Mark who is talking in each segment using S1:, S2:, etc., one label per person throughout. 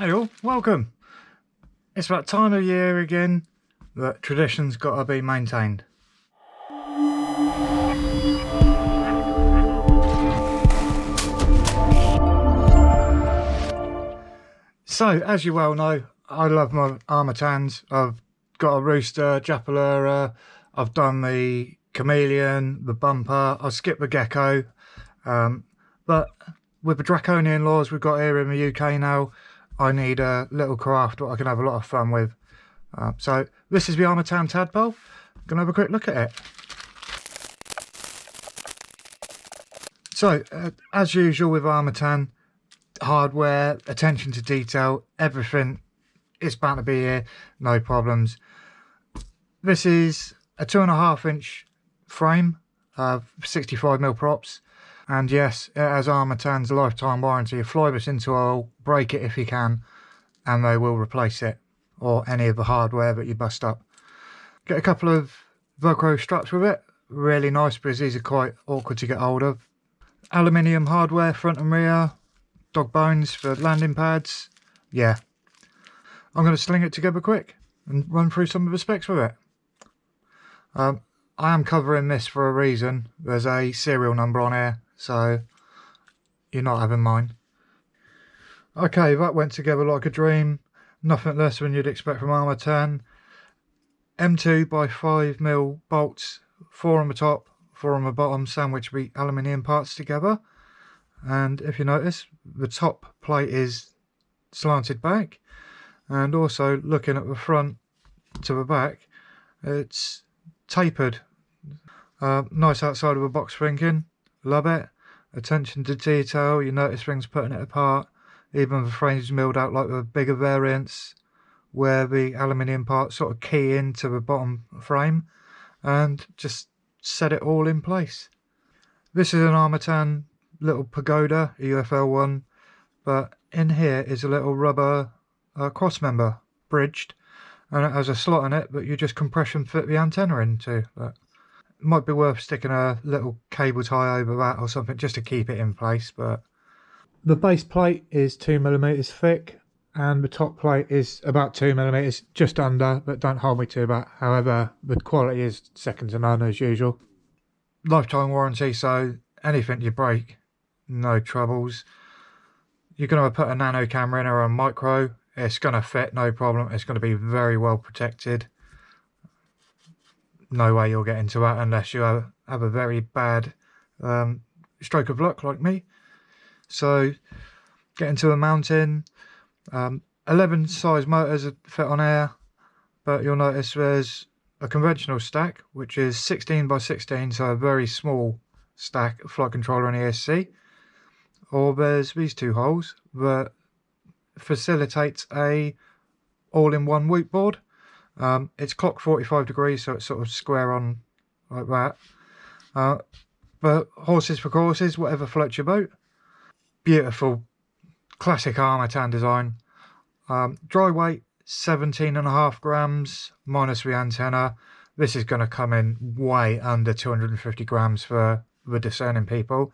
S1: Hey all, welcome. It's that time of year again that tradition's got to be maintained. So, as you well know, I love my Armattans. I've got a rooster, Japalura, I've done the chameleon, the bumper, I've skipped the gecko. But with the draconian laws we've got here in the UK now, I need a little craft that I can have a lot of fun with. So this is the Armattan Tadpole. I'm going to have a quick look at it. So, as usual with Armattan, hardware, attention to detail, everything is bound to be here, no problems. This is a 2.5-inch frame, 65mm props. And yes, it has Armattan's lifetime warranty. You fly this into oil, break it if you can, and they will replace it, or any of the hardware that you bust up. Get a couple of Velcro straps with it, really nice because these are quite awkward to get hold of. Aluminium hardware, front and rear, dog bones for landing pads. Yeah, I'm going to sling it together quick and run through some of the specs with it. I am covering this for a reason. There's a serial number on here, so you're not having mine. Okay, that went together like a dream. Nothing less than you'd expect from Armattan. M2 by 5mm bolts, 4 on the top, 4 on the bottom, sandwich the aluminium parts together. And if you notice, the top plate is slanted back, and also looking at the front to the back, it's tapered. Nice outside of the box thinking, love it. Attention to detail, you notice things putting it apart. Even the frame's milled out like the bigger variants, where the aluminium parts sort of key into the bottom frame and just set it all in place. This is an Armattan little pagoda, UFL one, but in here is a little rubber cross member, bridged, and it has a slot in it that you just compression fit the antenna into. But it might be worth sticking a little cable tie over that or something just to keep it in place. But the base plate is 2mm thick, and the top plate is about 2mm, just under, but don't hold me to that. However, the quality is second to none as usual. Lifetime warranty, so anything you break, no troubles. You're going to put a nano camera in or a micro, it's going to fit, no problem. It's going to be very well protected. No way you'll get into that unless you have a very bad stroke of luck like me. So get into a mountain. 11 size motors fit on air, but you'll notice there's a conventional stack which is 16 by 16, so a very small stack of flight controller and ESC, or there's these two holes that facilitates a all-in-one whoop board. It's clock 45 degrees, so it's sort of square on like that. But horses for courses, whatever floats your boat. Beautiful classic Armattan design. Dry weight 17.5 grams minus the antenna. This is going to come in way under 250 grams for the discerning people.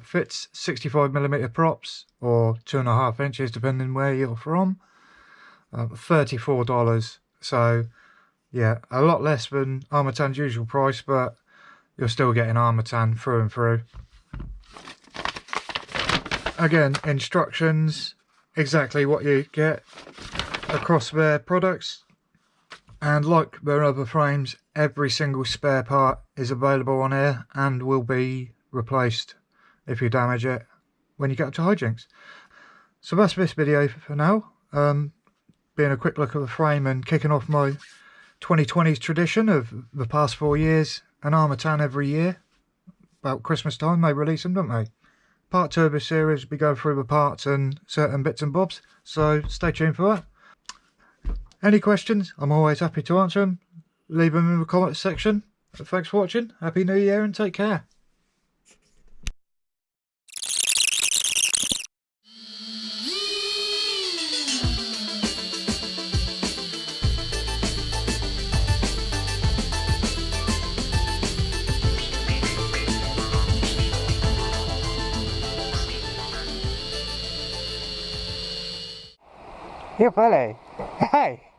S1: Fits 65mm props, or 2.5 inches depending where you're from. $34. So yeah, a lot less than Armattan's usual price, but you're still getting Armattan through and through. Again, instructions, exactly what you get across their products, and like their other frames, every single spare part is available on here and will be replaced if you damage it when you get up to hijinks. So that's this video for now. Being a quick look at the frame and kicking off my 2020s tradition of the past 4 years, an Armattan every year. About Christmas time they release them, don't they? Part 2 of this series, we go through the parts and certain bits and bobs, so stay tuned for that. Any questions, I'm always happy to answer them. Leave them in the comments section. Thanks for watching, Happy New Year and take care.
S2: You Billy. Hey.